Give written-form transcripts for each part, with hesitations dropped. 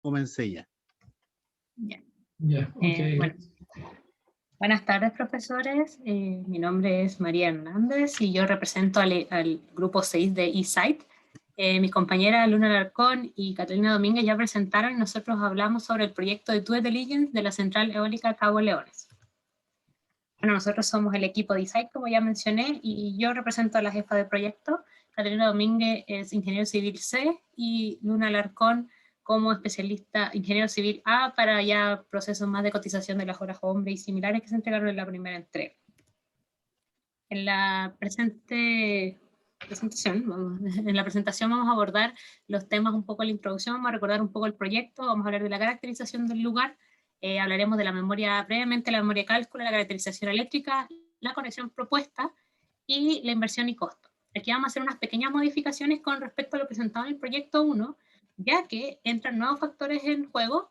Comencé ya. Ya. Ya, ok. Bueno. Buenas tardes, profesores. Mi nombre es María Hernández y yo represento al grupo 6 de eSite. Mis compañeras Luna Alarcón y Catalina Domínguez ya presentaron y nosotros hablamos sobre el proyecto de Due Diligence de la Central Eólica Cabo Leones. Bueno, nosotros somos el equipo de eSite, como ya mencioné, y yo represento a la jefa de proyecto. Catalina Domínguez es ingeniero civil C y Luna Alarcón como especialista ingeniero civil A para ya procesos más de cotización de las horas hombre y similares que se entregaron en la primera entrega. En la presentación vamos a abordar los temas un poco de la introducción, vamos a recordar un poco el proyecto, vamos a hablar de la caracterización del lugar, hablaremos de la memoria, brevemente la memoria de cálculo, la caracterización eléctrica, la conexión propuesta y la inversión y costo. Aquí vamos a hacer unas pequeñas modificaciones con respecto a lo presentado en el proyecto 1, ya que entran nuevos factores en juego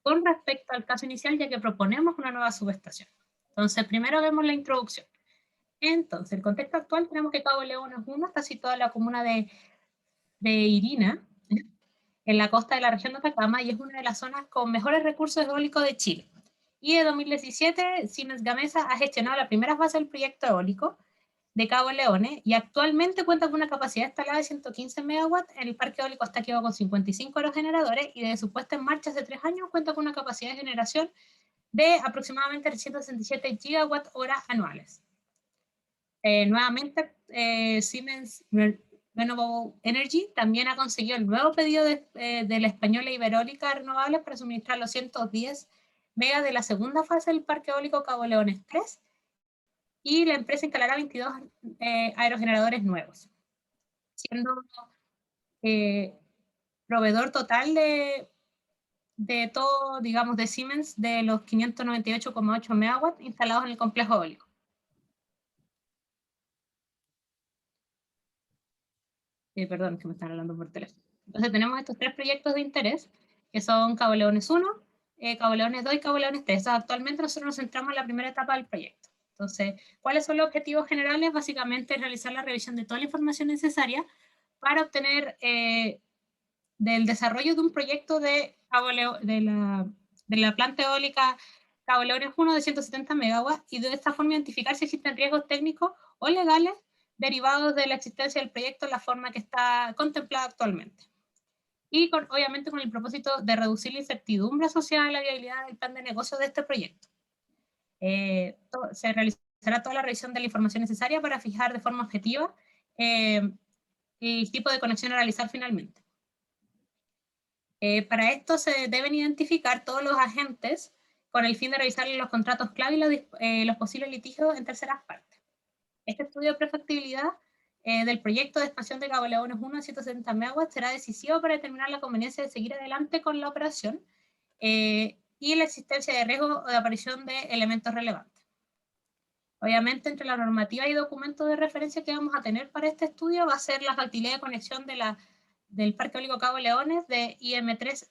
con respecto al caso inicial, ya que proponemos una nueva subestación. Entonces, primero vemos la introducción. Entonces, el contexto actual tenemos que Cabo Leones 1 está situada en la comuna de Irina, en la costa de la región de Atacama, y es una de las zonas con mejores recursos eólicos de Chile. Y en 2017, Siemens Gamesa ha gestionado la primera fase del proyecto eólico de Cabo Leones y actualmente cuenta con una capacidad instalada de 115 megawatts. El parque eólico está equipado con 55 aerogeneradores y desde su puesta en marcha hace 3 años cuenta con una capacidad de generación de aproximadamente 367 gigawatt horas anuales. Nuevamente, Siemens Renewable Energy también ha conseguido el nuevo pedido de la española Iberéolica Renovables para suministrar los 110 megas de la segunda fase del parque eólico Cabo Leones 3, y la empresa instalará 22 aerogeneradores nuevos, siendo proveedor total de todo, digamos, de Siemens, de los 598,8 megawatts instalados en el complejo eólico. Perdón, que me están hablando por teléfono. Entonces tenemos estos 3 proyectos de interés, que son Cabo Leones 1, Cabo Leones 2 y Cabo Leones 3. Actualmente nosotros nos centramos en la primera etapa del proyecto. Entonces, ¿cuáles son los objetivos generales? Básicamente realizar la revisión de toda la información necesaria para obtener del desarrollo de un proyecto de la planta eólica Cabo Leones 1 de 170 megawatts, y de esta forma identificar si existen riesgos técnicos o legales derivados de la existencia del proyecto en la forma que está contemplada actualmente. Y obviamente con el propósito de reducir la incertidumbre asociada a la viabilidad del plan de negocio de este proyecto. Se realizará toda la revisión de la información necesaria para fijar de forma objetiva el tipo de conexión a realizar finalmente. Para esto se deben identificar todos los agentes con el fin de revisar los contratos clave y los posibles litigios en terceras partes. Este estudio de prefactibilidad del proyecto de expansión de Cabo Leones 1 de 170 megawatts será decisivo para determinar la conveniencia de seguir adelante con la operación y la existencia de riesgo o de aparición de elementos relevantes. Obviamente, entre la normativa y documentos de referencia que vamos a tener para este estudio va a ser la factibilidad de conexión del Parque Eólico Cabo Leones de IM3,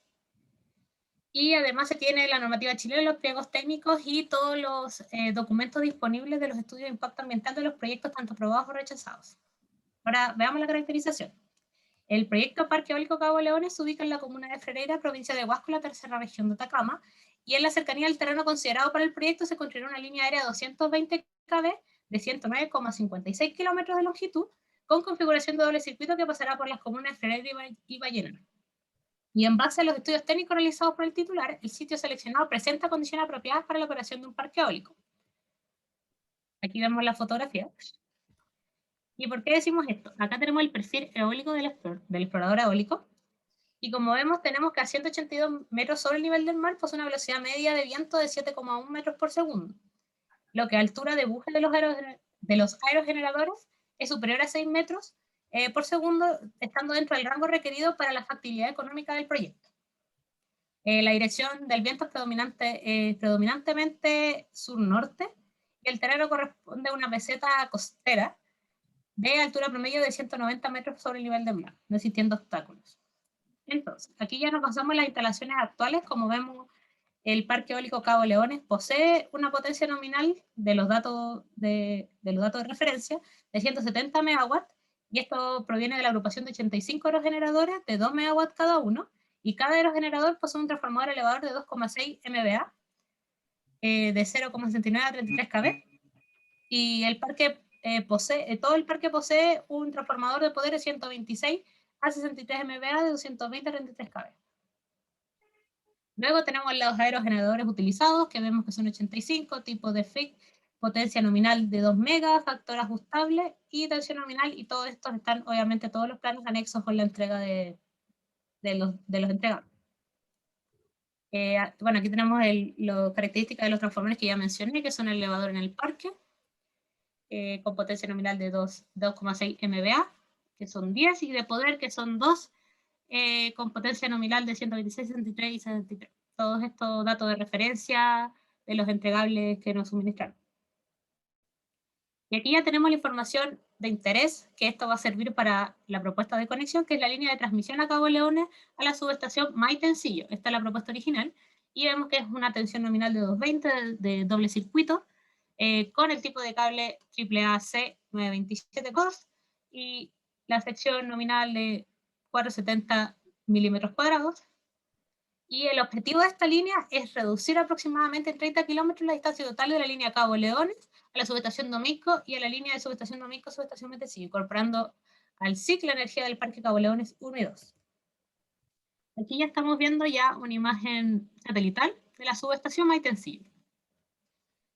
y además se tiene la normativa chilena, los pliegos técnicos y todos los documentos disponibles de los estudios de impacto ambiental de los proyectos tanto aprobados o rechazados. Ahora veamos la caracterización. El proyecto Parque Eólico Cabo Leones se ubica en la comuna de Frereira, provincia de Huasco, la tercera región de Atacama, y en la cercanía del terreno considerado para el proyecto se construirá una línea aérea de 220 kV de 109,56 kilómetros de longitud, con configuración de doble circuito que pasará por las comunas de Frereira y Vallenar. Y en base a los estudios técnicos realizados por el titular, el sitio seleccionado presenta condiciones apropiadas para la operación de un parque eólico. Aquí vemos la fotografía. ¿Y por qué decimos esto? Acá tenemos el perfil eólico del explorador eólico. Y como vemos, tenemos que a 182 metros sobre el nivel del mar posee una velocidad media de viento de 7,1 metros por segundo, lo que a altura de buje de los aerogeneradores es superior a 6 metros por segundo, estando dentro del rango requerido para la factibilidad económica del proyecto. La dirección del viento es predominantemente sur-norte, y el terreno corresponde a una meseta costera de altura promedio de 190 metros sobre el nivel del mar, no existiendo obstáculos. Entonces, aquí ya nos pasamos a las instalaciones actuales. Como vemos, el Parque Eólico Cabo Leones posee una potencia nominal de los datos de referencia de 170 megawatts, y esto proviene de la agrupación de 85 aerogeneradores de 2 megawatts cada uno, Y cada aerogenerador posee un transformador elevador de 2,6 MVA, de 0,69 a 33 kV, y el parque todo el parque posee un transformador de poder de 126 a 63 MVA de 220 a 33 kV. Luego tenemos los aerogeneradores utilizados, que vemos que son 85, tipo de FIC, potencia nominal de 2 megas, factor ajustable y tensión nominal, y todos estos están, obviamente, todos los planos anexos con la entrega de los entregados. Bueno, aquí tenemos las características de los transformadores que ya mencioné, que son el elevador en el parque, con potencia nominal de 2,6 MVA, que son 10, y de poder, que son 2, con potencia nominal de 126, 63 y 63. Todos estos datos de referencia de los entregables que nos suministraron. Y aquí ya tenemos la información de interés, que esto va a servir para la propuesta de conexión, que es la línea de transmisión a Cabo Leones a la subestación Maitencillo. Esta es la propuesta original, y vemos que es una tensión nominal de 220 de doble circuito, con el tipo de cable AAAC 927 COS, y la sección nominal de 470 milímetros cuadrados. Y el objetivo de esta línea es reducir aproximadamente en 30 kilómetros la distancia total de la línea Cabo Leones a la subestación Domingo y a la línea de subestación Domingo a subestación Maitencillo, incorporando al ciclo de energía del Parque Cabo Leones 1 y 2. Aquí ya estamos viendo ya una imagen satelital de la subestación Maitencillo.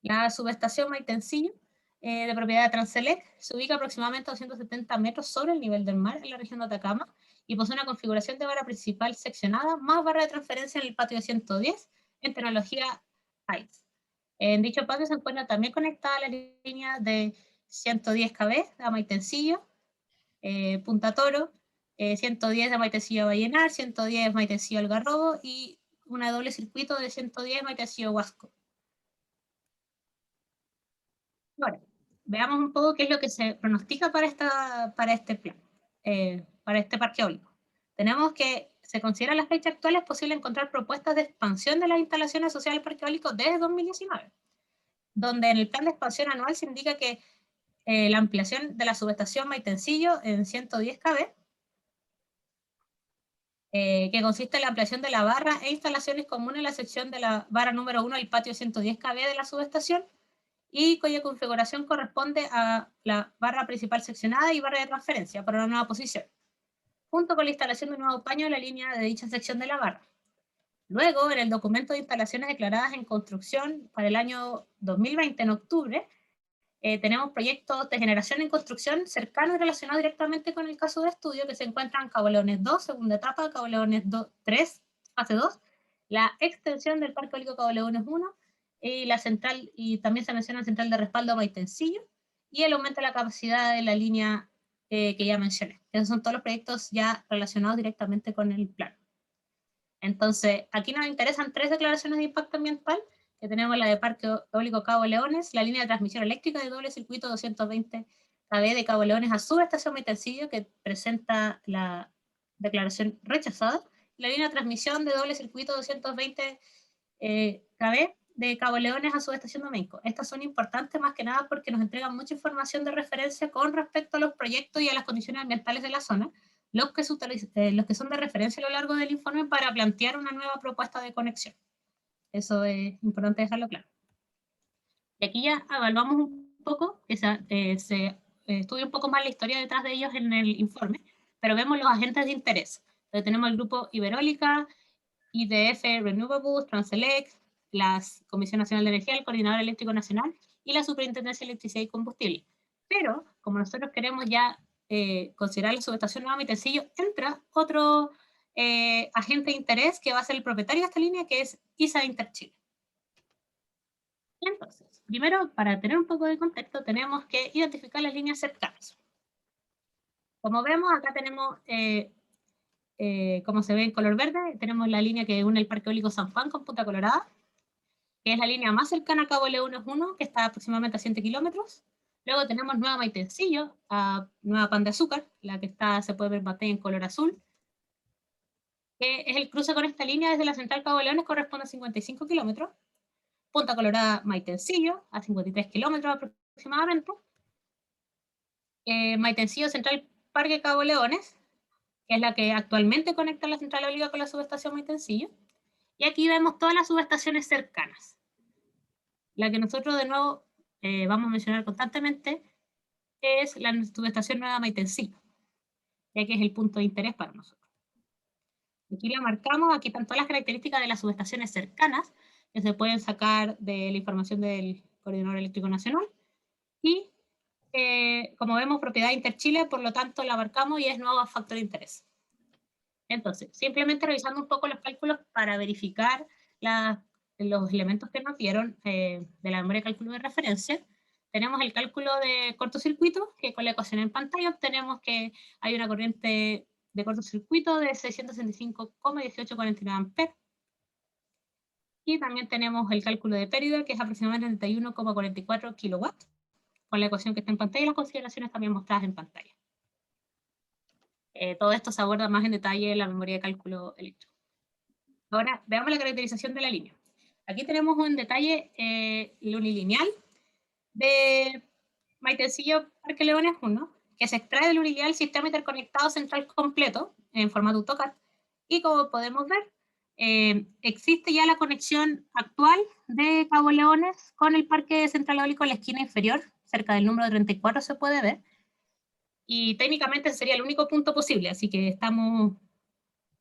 La subestación Maitencillo, de propiedad de Transelec, se ubica aproximadamente a 270 metros sobre el nivel del mar en la región de Atacama, y posee una configuración de barra principal seccionada más barra de transferencia en el patio de 110 en tecnología ICE. En dicho patio se encuentra también conectada la línea de 110 kV a Maitencillo, Punta Toro, 110 de Maitencillo a Vallenar, 110 Maitencillo Algarrobo, y una doble circuito de 110 Maitencillo Huasco. Ahora, veamos un poco qué es lo que se pronostica para este plan, para este parque eólico. Tenemos que se considera la fecha actual es posible encontrar propuestas de expansión de las instalaciones asociadas al parque eólico desde 2019, donde en el plan de expansión anual se indica que la ampliación de la subestación Maitencillo en 110 kV, que consiste en la ampliación de la barra e instalaciones comunes en la sección de la barra número 1 del patio 110 kV de la subestación, y cuya configuración corresponde a la barra principal seccionada y barra de transferencia para una nueva posición, junto con la instalación de un nuevo paño en la línea de dicha sección de la barra. Luego, en el documento de instalaciones declaradas en construcción para el año 2020, en octubre, tenemos proyectos de generación en construcción cercanos y relacionados directamente con el caso de estudio, que se encuentran en Cabo Leones 2, segunda etapa, Cabo Leones 3, fase 2, la extensión del Parque Eólico Cabo Leones 1, y la central, y también se menciona la central de respaldo Maitencillo, y el aumento de la capacidad de la línea que ya mencioné. Esos son todos los proyectos ya relacionados directamente con el plan. Entonces, aquí nos interesan 3 declaraciones de impacto ambiental, que tenemos la de Parque Eólico Cabo Leones, la línea de transmisión eléctrica de doble circuito 220 kV de Cabo Leones a subestación Maitencillo, que presenta la declaración rechazada, la línea de transmisión de doble circuito 220 kV de Cabo Leones a subestación Domingo. Estas son importantes más que nada porque nos entregan mucha información de referencia con respecto a los proyectos y a las condiciones ambientales de la zona, los que son de referencia a lo largo del informe para plantear una nueva propuesta de conexión. Eso es importante dejarlo claro. Y aquí ya evaluamos un poco, se estudia un poco más la historia detrás de ellos en el informe, pero vemos los agentes de interés. Entonces tenemos el grupo Iberéolica, IDF Renewables, Transelec, la Comisión Nacional de Energía, el Coordinador Eléctrico Nacional y la Superintendencia de Electricidad y Combustible. Pero, como nosotros queremos ya considerar la subestación Nueva Maitencillo, entra otro agente de interés que va a ser el propietario de esta línea, que es ISA Interchile. Entonces, primero, para tener un poco de contexto, tenemos que identificar las líneas cercanas. Como vemos, acá tenemos, como se ve en color verde, tenemos la línea que une el Parque Eólico San Juan con Punta Colorada, que es la línea más cercana a Cabo Leones 1, que está aproximadamente a 100 kilómetros. Luego tenemos Nueva Maitencillo, a Nueva Pan de Azúcar, la que se puede ver batalla en color azul, que es el cruce con esta línea desde la central Cabo Leones, corresponde a 55 kilómetros. Punta Colorada Maitencillo, a 53 kilómetros aproximadamente. Maitencillo Central Parque Cabo Leones, que es la que actualmente conecta la central eólica con la subestación Maitencillo. Y aquí vemos todas las subestaciones cercanas. La que nosotros de nuevo vamos a mencionar constantemente es la subestación Nueva Maitencillo, ya que es el punto de interés para nosotros. Aquí la marcamos, aquí están todas las características de las subestaciones cercanas, que se pueden sacar de la información del Coordinador Eléctrico Nacional. Y como vemos, propiedad Interchile, por lo tanto la marcamos y es nuevo factor de interés. Entonces, simplemente revisando un poco los cálculos para verificar los elementos que nos dieron de la memoria de cálculo de referencia, tenemos el cálculo de cortocircuito, que con la ecuación en pantalla obtenemos que hay una corriente de cortocircuito de 665,1849 amperes. Y también tenemos el cálculo de pérdida, que es aproximadamente 31,44 kilowatts, con la ecuación que está en pantalla y las consideraciones también mostradas en pantalla. Todo esto se aborda más en detalle en la memoria de cálculo eléctrico. Ahora, veamos la caracterización de la línea. Aquí tenemos un detalle unilineal de Maitencillo Parque Leones 1, que se extrae del unilineal sistema interconectado central completo en formato AutoCAD. Y como podemos ver, existe ya la conexión actual de Cabo Leones con el Parque Central Eólico en la esquina inferior, cerca del número 34 se puede ver. Y técnicamente sería el único punto posible, así que estamos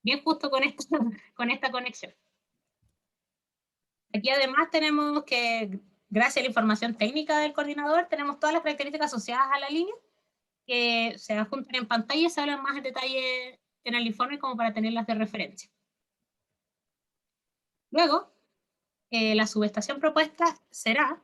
bien justo con esta conexión. Aquí además tenemos que, gracias a la información técnica del coordinador, tenemos todas las características asociadas a la línea que se adjuntan en pantalla y se hablan más en detalle en el informe como para tenerlas de referencia. Luego, la subestación propuesta será,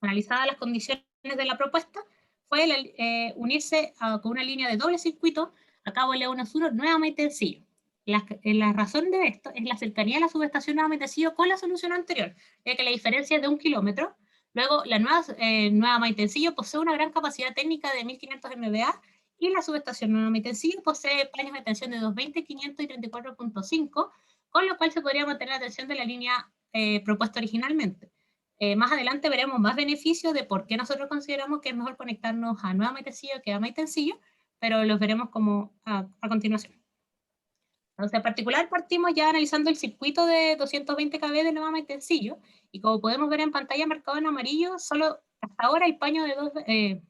analizadas las condiciones de la propuesta, fue unirse con una línea de doble circuito a Cabo Leones Sur Nueva Maitencillo. La razón de esto es la cercanía de la subestación Nueva Maitencillo con la solución anterior, ya que la diferencia es de 1 kilómetro. Luego, la Nueva Maitencillo posee una gran capacidad técnica de 1500 MVA y la subestación Nueva Maitencillo posee paneles de tensión de 220, 500 y 34.5, con lo cual se podría mantener la tensión de la línea propuesta originalmente. Más adelante veremos más beneficios de por qué nosotros consideramos que es mejor conectarnos a Nueva Maitencillo que a Maitencillo, pero los veremos como a continuación. Entonces, en particular partimos ya analizando el circuito de 220 kV de Nueva Maitencillo, y como podemos ver en pantalla marcado en amarillo, solo hasta ahora el paño de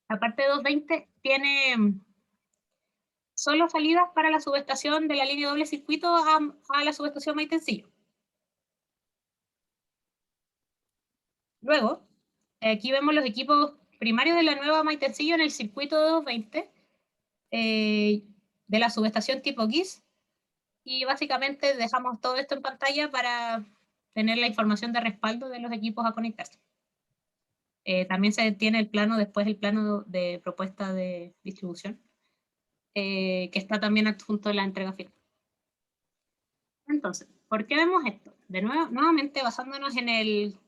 la parte de 220 tiene solo salidas para la subestación de la línea doble circuito a la subestación Maitencillo. Luego, aquí vemos los equipos primarios de la nueva Maitencillo en el circuito de 220 de la subestación tipo GIS, y básicamente dejamos todo esto en pantalla para tener la información de respaldo de los equipos a conectarse. También se tiene el plano, después el plano de propuesta de distribución, que está también adjunto en la entrega final. Entonces, ¿por qué vemos esto? Nuevamente basándonos en el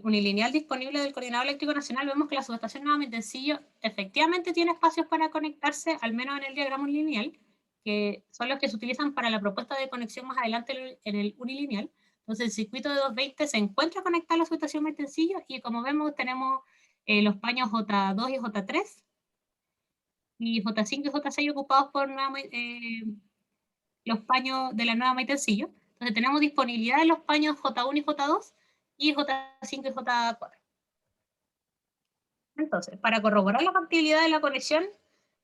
unilineal disponible del Coordinador Eléctrico Nacional, vemos que la subestación Nueva Maitencillo efectivamente tiene espacios para conectarse, al menos en el diagrama unilineal, que son los que se utilizan para la propuesta de conexión más adelante en el unilineal. Entonces el circuito de 220 se encuentra conectado a la subestación Maitencillo, y como vemos tenemos los paños J2 y J3, y J5 y J6 ocupados por los paños de la Nueva Maitencillo. Entonces tenemos disponibilidad de los paños J1 y J2, y J5 y J4. Entonces, para corroborar la factibilidad de la conexión,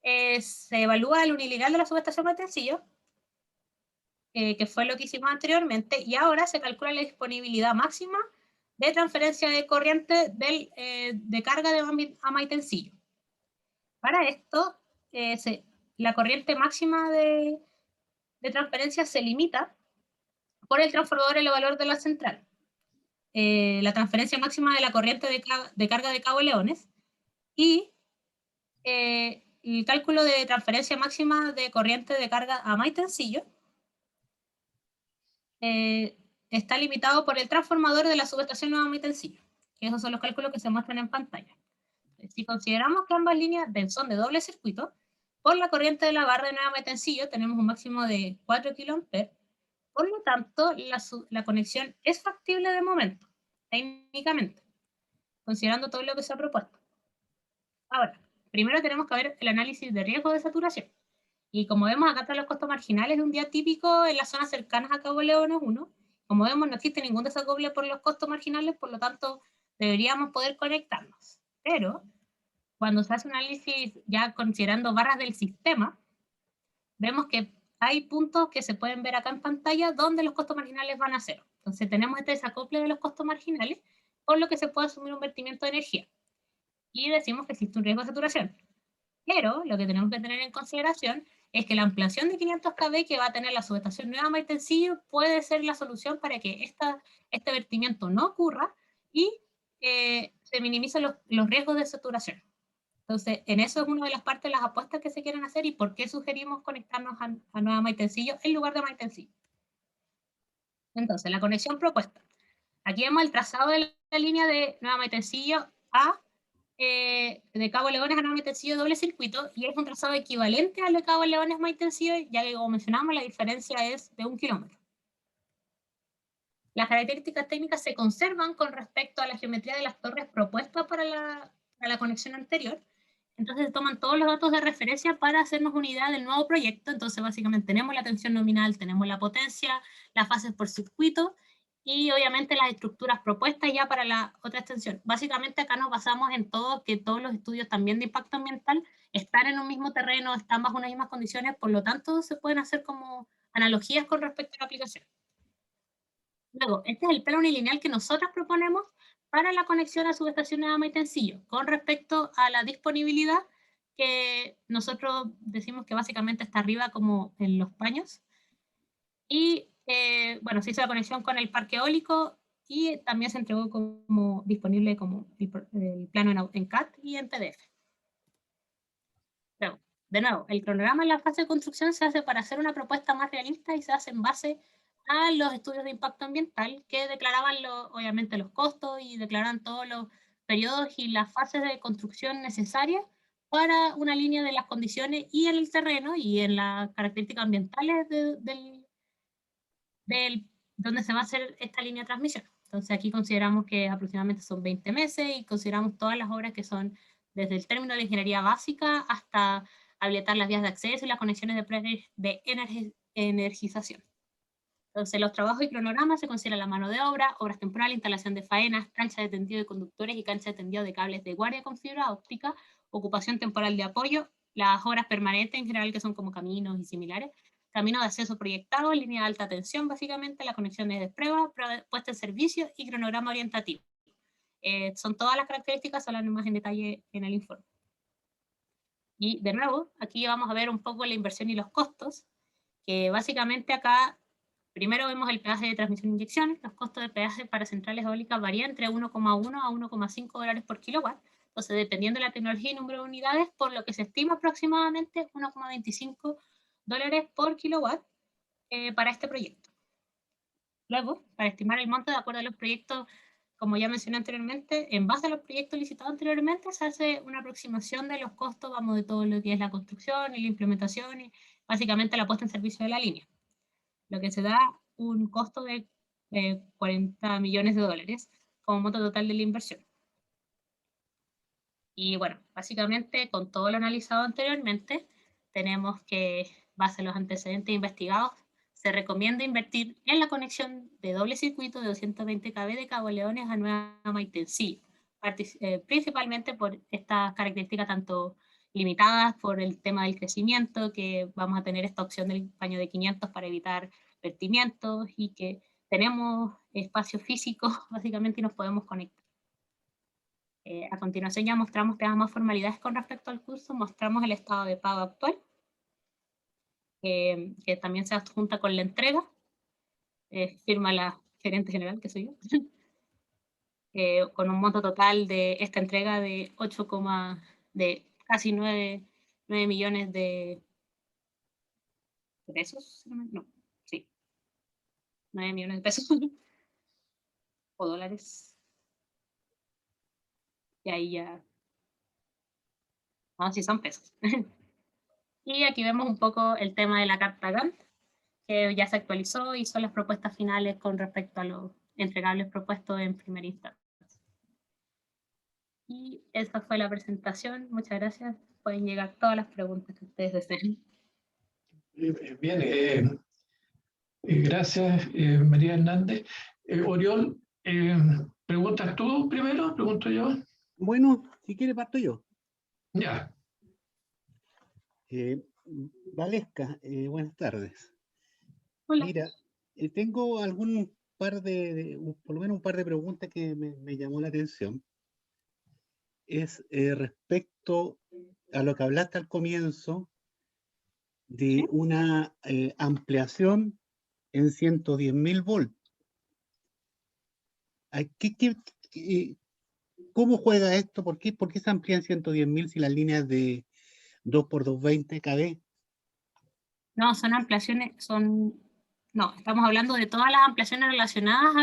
se evalúa el unilineal de la subestación Maitencillo, que fue lo que hicimos anteriormente, y ahora se calcula la disponibilidad máxima de transferencia de corriente de carga a Maitencillo. Para esto, la corriente máxima de transferencia se limita por el transformador elevador de la central. La transferencia máxima de la corriente de carga de Cabo Leones, y el cálculo de transferencia máxima de corriente de carga a Maitencillo está limitado por el transformador de la subestación Nueva Maitencillo, que esos son los cálculos que se muestran en pantalla. Si consideramos que ambas líneas son de doble circuito, por la corriente de la barra de Nueva Maitencillo tenemos un máximo de 4 kA, por lo tanto la conexión es factible de momento, técnicamente, considerando todo lo que se ha propuesto. Ahora, primero tenemos que ver el análisis de riesgo de saturación. Y como vemos, acá están los costos marginales de un día típico en las zonas cercanas a Cabo Leones 1. Como vemos, no existe ningún desacople por los costos marginales, por lo tanto, deberíamos poder conectarnos. Pero, cuando se hace un análisis ya considerando barras del sistema, vemos que hay puntos que se pueden ver acá en pantalla donde los costos marginales van a cero. Entonces tenemos este desacople de los costos marginales, por lo que se puede asumir un vertimiento de energía. Y decimos que existe un riesgo de saturación. Pero lo que tenemos que tener en consideración es que la ampliación de 500 kV que va a tener la subestación Nueva Maitencillo puede ser la solución para que este vertimiento no ocurra y se minimicen los riesgos de saturación. Entonces, en eso es una de las partes de las apuestas que se quieren hacer y por qué sugerimos conectarnos a Nueva Maitencillo en lugar de Maitencillo. Entonces, la conexión propuesta. Aquí vemos el trazado de la línea de Nueva Maitencillo de Cabo Leones a Nueva Maitencillo doble circuito, y es un trazado equivalente al de Cabo Leones Maitencillo, ya que como mencionamos la diferencia es de 1 kilómetro. Las características técnicas se conservan con respecto a la geometría de las torres propuestas para la conexión anterior. Entonces se toman todos los datos de referencia para hacernos una idea del nuevo proyecto. Entonces básicamente tenemos la tensión nominal, tenemos la potencia, las fases por circuito y obviamente las estructuras propuestas ya para la otra extensión. Básicamente acá nos basamos en que todos los estudios también de impacto ambiental están en un mismo terreno, están bajo unas mismas condiciones, por lo tanto se pueden hacer como analogías con respecto a la aplicación. Luego, este es el plano unilineal que nosotros proponemos para la conexión a subestación de Maitencillo, con respecto a la disponibilidad que nosotros decimos que básicamente está arriba como en los paños. Y bueno, se hizo la conexión con el parque eólico y también se entregó como disponible como el plano en CAD y en PDF. Luego, de nuevo, el cronograma en la fase de construcción se hace para hacer una propuesta más realista y se hace en base a los estudios de impacto ambiental que declaraban obviamente los costos y declaraban todos los periodos y las fases de construcción necesarias para una línea de las condiciones y en el terreno y en las características ambientales donde se va a hacer esta línea de transmisión. Entonces aquí consideramos que aproximadamente son 20 meses y consideramos todas las obras que son desde el término de la ingeniería básica hasta habilitar las vías de acceso y las conexiones de energización. Entonces los trabajos y cronogramas se consideran la mano de obra, obras temporales, instalación de faenas, cancha de tendido de conductores y cancha de tendido de cables de guardia con fibra óptica, ocupación temporal de apoyo, las obras permanentes en general que son como caminos y similares, camino de acceso proyectado, línea de alta tensión básicamente, las conexiones de prueba, puesta en servicio y cronograma orientativo. Son todas las características, se hablan más en detalle en el informe. Y de nuevo, aquí vamos a ver un poco la inversión y los costos, que básicamente acá primero vemos el peaje de transmisión e inyección. Los costos de peaje para centrales eólicas varían entre 1,1 a 1,5 dólares por kilowatt. Entonces, dependiendo de la tecnología y número de unidades, por lo que se estima aproximadamente 1,25 dólares por kilowatt para este proyecto. Luego, para estimar el monto de acuerdo a los proyectos, como ya mencioné anteriormente, en base a los proyectos licitados anteriormente, se hace una aproximación de los costos, vamos, de todo lo que es la construcción y la implementación y básicamente la puesta en servicio de la línea, lo que se da un costo de 40 millones de dólares como monto total de la inversión. Y bueno, básicamente con todo lo analizado anteriormente, tenemos que, base a los antecedentes investigados, se recomienda invertir en la conexión de doble circuito de 220 kV de Cabo Leones a Nueva Maitencillo, principalmente por estas características tanto limitadas por el tema del crecimiento, que vamos a tener esta opción del paño de 500 para evitar vertimientos y que tenemos espacio físico básicamente y nos podemos conectar. A continuación ya mostramos temas más formalidades con respecto al curso, mostramos el estado de pago actual, que también se adjunta con la entrega, firma la gerente general, que soy yo, con un monto total de esta entrega de de casi 9 millones de pesos, no, sí, 9 millones de pesos, o dólares, y ahí ya, no, sí son pesos. Y aquí vemos un poco el tema de la carta Gantt, que ya se actualizó y son las propuestas finales con respecto a los entregables propuestos en primera instancia. Y esa fue la presentación. Muchas gracias. Pueden llegar todas las preguntas que ustedes deseen. Bien, gracias, María Hernández. Oriol, ¿preguntas tú primero? ¿Pregunto yo? Bueno, si quiere parto yo. Ya. Valesca, buenas tardes. Hola. Mira, tengo algún par por lo menos un par de preguntas que me llamó la atención. Es respecto a lo que hablaste al comienzo de una ampliación en 110.000 volts. ¿Cómo juega esto? ¿Por qué se amplía en 110.000 si las líneas de 2 por 220 kV? No, son ampliaciones, no, estamos hablando de todas las ampliaciones relacionadas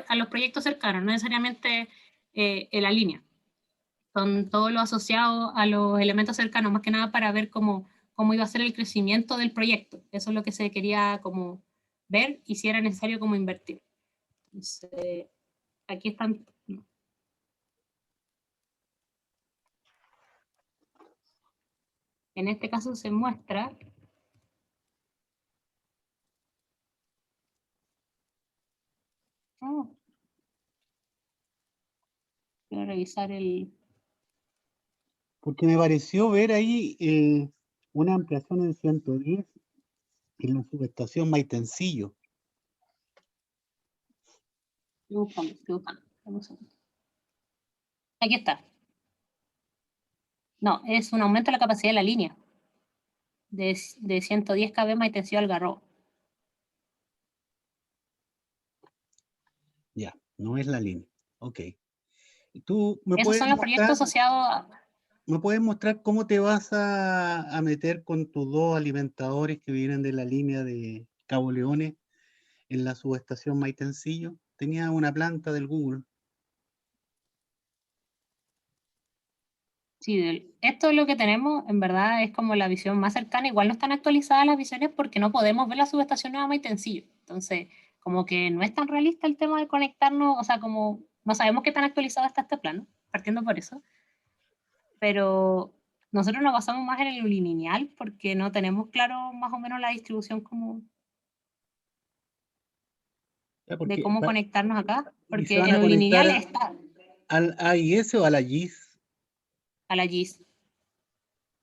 a los proyectos cercanos, no necesariamente en la línea. Son todo lo asociado a los elementos cercanos, más que nada para ver cómo iba a ser el crecimiento del proyecto. Eso es lo que se quería como ver y si era necesario como invertir. Entonces, aquí están. En este caso se muestra voy a revisar el... Porque me pareció ver ahí una ampliación en 110 en la subestación Maitencillo. Estoy buscando. Aquí está. No, es un aumento de la capacidad de la línea. De 110 kV Maitencillo Algarrobo. Ya, no es la línea. Ok. ¿Tú Esos son los proyectos asociados a... ¿Me puedes mostrar cómo te vas a meter con tus dos alimentadores que vienen de la línea de Cabo Leones en la subestación Maitencillo? Tenía una planta del Google. Sí, esto es lo que tenemos, en verdad es como la visión más cercana, igual no están actualizadas las visiones porque no podemos ver la subestación nueva Maitencillo, entonces como que no es tan realista el tema de conectarnos, o sea, como no sabemos qué tan actualizado está este plano, partiendo por eso, pero nosotros nos basamos más en el unilineal porque no tenemos claro más o menos la distribución como de cómo conectarnos acá, ¿Y se porque van el a conectar unilineal está al AIS o a la GIS? a la GIS.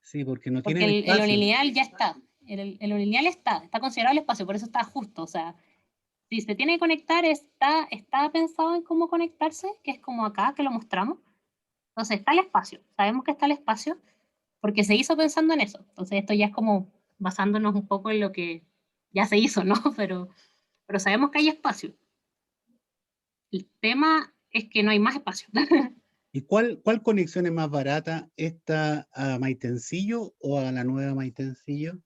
Sí, porque no Porque tienen el espacio. unilineal ya está. El unilineal está considerado el espacio, por eso está justo. O sea, si se tiene que conectar, está pensado en cómo conectarse, que es como acá que lo mostramos. Entonces está el espacio. Sabemos que está el espacio porque se hizo pensando en eso. Entonces esto ya es como basándonos un poco en lo que ya se hizo, ¿no? Pero sabemos que hay espacio. El tema es que no hay más espacio. ¿Y cuál conexión es más barata? ¿Esta a Maitencillo o a la nueva Maitencillo?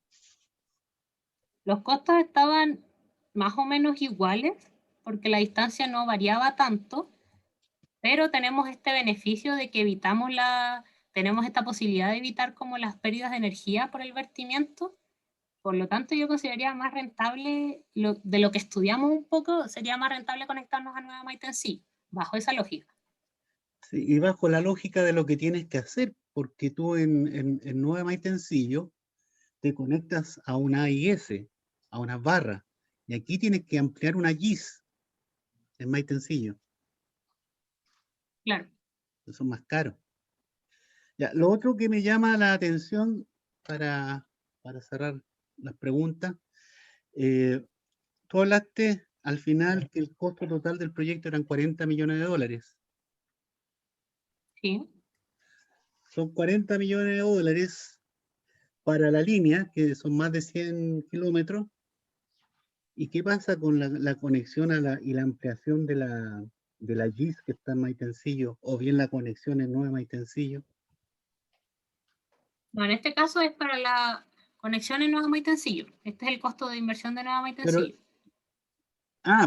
Los costos estaban más o menos iguales porque la distancia no variaba tanto, pero tenemos este beneficio de que tenemos esta posibilidad de evitar como las pérdidas de energía por el vertimiento. Por lo tanto, yo consideraría más rentable, de lo que estudiamos un poco, sería más rentable conectarnos a Nueva Maitencillo, bajo esa lógica. Sí, y bajo la lógica de lo que tienes que hacer, porque tú en Nueva Maitencillo te conectas a una AIS, a una barra, y aquí tienes que ampliar una GIS en Maitencillo. Claro. Eso es más caro. Ya, lo otro que me llama la atención para cerrar las preguntas, tú hablaste al final que el costo total del proyecto eran 40 millones de dólares. Sí. Son 40 millones de dólares para la línea, que son más de 100 kilómetros. ¿Y qué pasa con la conexión y la ampliación de la GIS que está en Maitencillo, o bien la conexión en Nueva Maitencillo? No, en este caso es para la conexión en Nueva Maitencillo. Este es el costo de inversión de Nueva Maitencillo.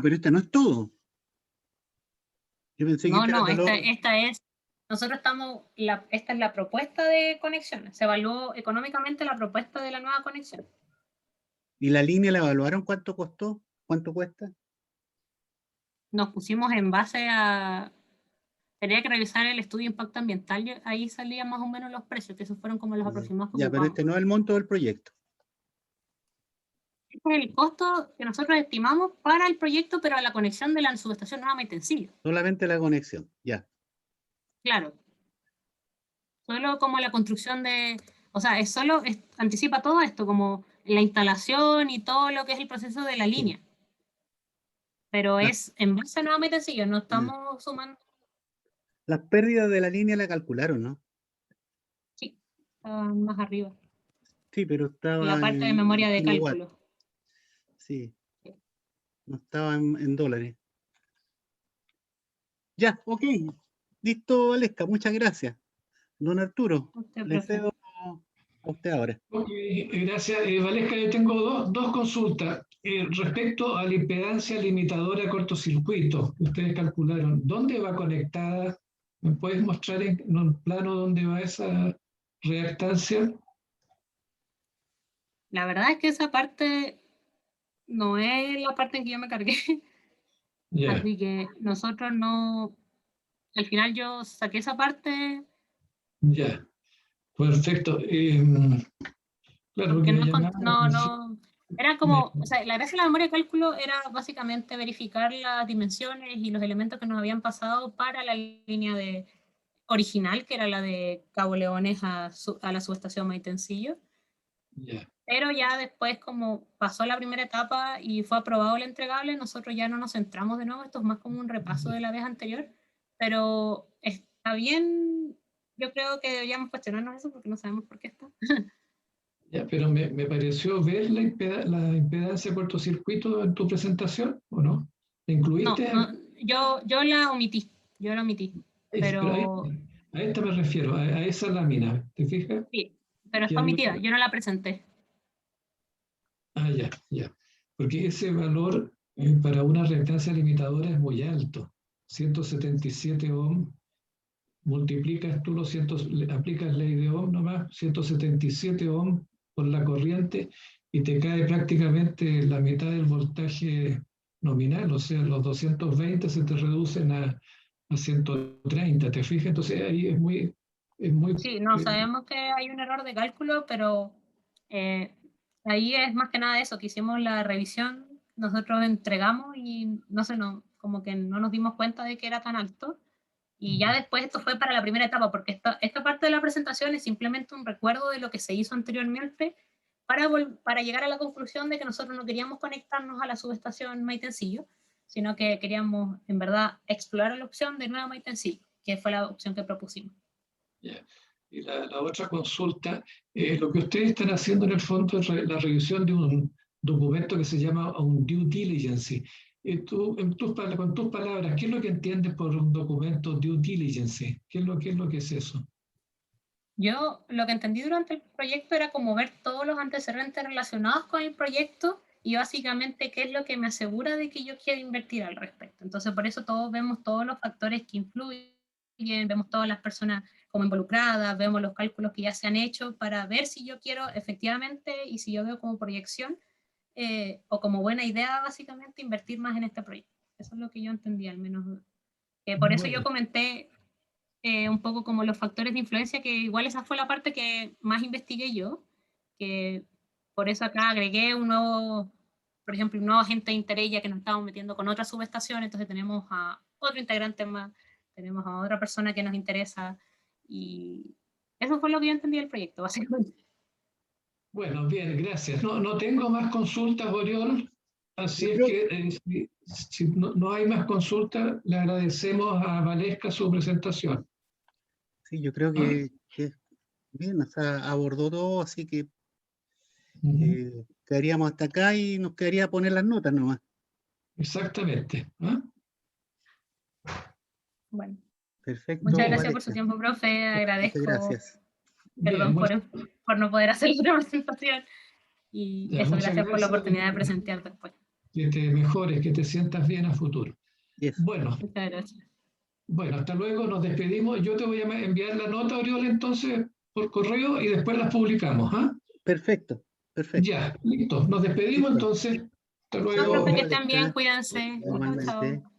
Pero este no es todo. Yo pensé que No, este era no, el valor. esta es la propuesta de conexión. Se evaluó económicamente la propuesta de la nueva conexión. ¿Y la línea la evaluaron cuánto costó? ¿Cuánto cuesta? Nos pusimos en base a, Tendría que revisar el estudio de impacto ambiental, ahí salían más o menos los precios, que esos fueron como los aproximados que Ya, pero ocupamos. este no es el monto del proyecto. Este es el costo que nosotros estimamos para el proyecto, pero a la conexión de la subestación Nueva Maitencillo. Solamente la conexión, ya. Claro. Solo como la construcción de, o sea, anticipa todo esto, como la instalación y todo lo que es el proceso de la línea. Pero es en base a Nueva Maitencillo, no estamos sumando. Las pérdidas de la línea la calcularon, ¿no? Sí, estaban más arriba. Sí, pero estaba La parte de memoria de kilowatt. cálculo. Sí. No estaba en dólares. Ya, ok. Listo, Valesca, muchas gracias. Don Arturo, Usted, le profe. cedo a usted ahora. Ok, gracias. Valesca, yo tengo dos consultas. Respecto a la impedancia limitadora cortocircuito que ustedes calcularon, ¿dónde va conectada? ¿Me puedes mostrar en un plano dónde va esa reactancia? La verdad es que esa parte no es la parte en que yo me cargué. Ya, Así que nosotros no, al final yo saqué esa parte ya, perfecto. Claro, porque porque me llamaba la atención. era como, o sea, la gracia de la memoria de cálculo era básicamente verificar las dimensiones y los elementos que nos habían pasado para la línea original, que era la de Cabo Leones a la subestación Maitencillo. Ya. Pero ya después, como pasó la primera etapa y fue aprobado el entregable, nosotros ya no nos centramos de nuevo, esto es más como un repaso de la vez anterior, pero está bien, yo creo que deberíamos cuestionarnos eso porque no sabemos por qué está. Ya, pero me pareció ver la impedancia de cortocircuito en tu presentación, ¿o no? ¿La incluiste? No, yo la omití, Pero pero a esta me refiero, a esa lámina, ¿te fijas? sí, pero Que está hay omitida, yo no la presenté. ya, ya. Porque ese valor para una reactancia limitadora es muy alto. 177 ohm, multiplicas tú aplicas ley de ohm nomás, 177 ohm por la corriente y te cae prácticamente la mitad del voltaje nominal, o sea, los 220 se te reducen a 130, ¿te fijas? Entonces ahí es muy... Sí, no, sabemos que hay un error de cálculo, pero ahí es más que nada eso, que hicimos la revisión, nosotros entregamos y no sé, no, como que no nos dimos cuenta de que era tan alto. Y ya después esto fue para la primera etapa, porque esta parte de la presentación es simplemente un recuerdo de lo que se hizo anteriormente para llegar a la conclusión de que nosotros no queríamos conectarnos a la subestación Maitencillo, sino que queríamos, en verdad, explorar la opción de Nueva Maitencillo, que fue la opción que propusimos. Yeah. Y la otra consulta, lo que ustedes están haciendo en el fondo es la revisión de un documento que se llama un due diligence. Con tus palabras, ¿qué es lo que entiendes por un documento due diligence? ¿Qué es lo que es eso? Yo lo que entendí durante el proyecto era como ver todos los antecedentes relacionados con el proyecto y básicamente qué es lo que me asegura de que yo quiero invertir al respecto. Entonces, por eso todos vemos todos los factores que influyen, vemos todas las personas como involucradas, vemos los cálculos que ya se han hecho para ver si yo quiero efectivamente y si yo veo como proyección o como buena idea básicamente invertir más en este proyecto. Eso es lo que yo entendí al menos. Por eso yo comenté un poco como los factores de influencia, que igual esa fue la parte que más investigué yo, que por eso acá agregué por ejemplo, un nuevo agente de interés ya que nos estamos metiendo con otra subestación, entonces tenemos a otro integrante más, tenemos a otra persona que nos interesa, y eso fue lo que yo entendí del proyecto, básicamente. Bueno, bien, gracias. No tengo más consultas, Oriol, así es que si no hay más consultas, le agradecemos a Valesca su presentación. Sí, yo creo que bien, o sea, abordó todo, así que quedaríamos hasta acá y nos quedaría poner las notas nomás. Exactamente. Bueno, Perfecto. muchas gracias por Valesca. su tiempo, profe, agradezco, Muchas gracias. perdón Bien, por no poder hacer otra presentación, y ya, eso, muchas gracias por la gracias. oportunidad de presentar después. Que te mejores, que te sientas bien a futuro. Yes. Bueno, Muchas gracias. Bueno, hasta luego, nos despedimos. Yo te voy a enviar la nota, Oriol, entonces, por correo y después las publicamos. ¿Ah? Perfecto, perfecto. Ya, listo. Nos despedimos Listo. entonces. Hasta Chao, luego. profe, que Vale, estén bien, cuídense. Chao, igualmente. chao.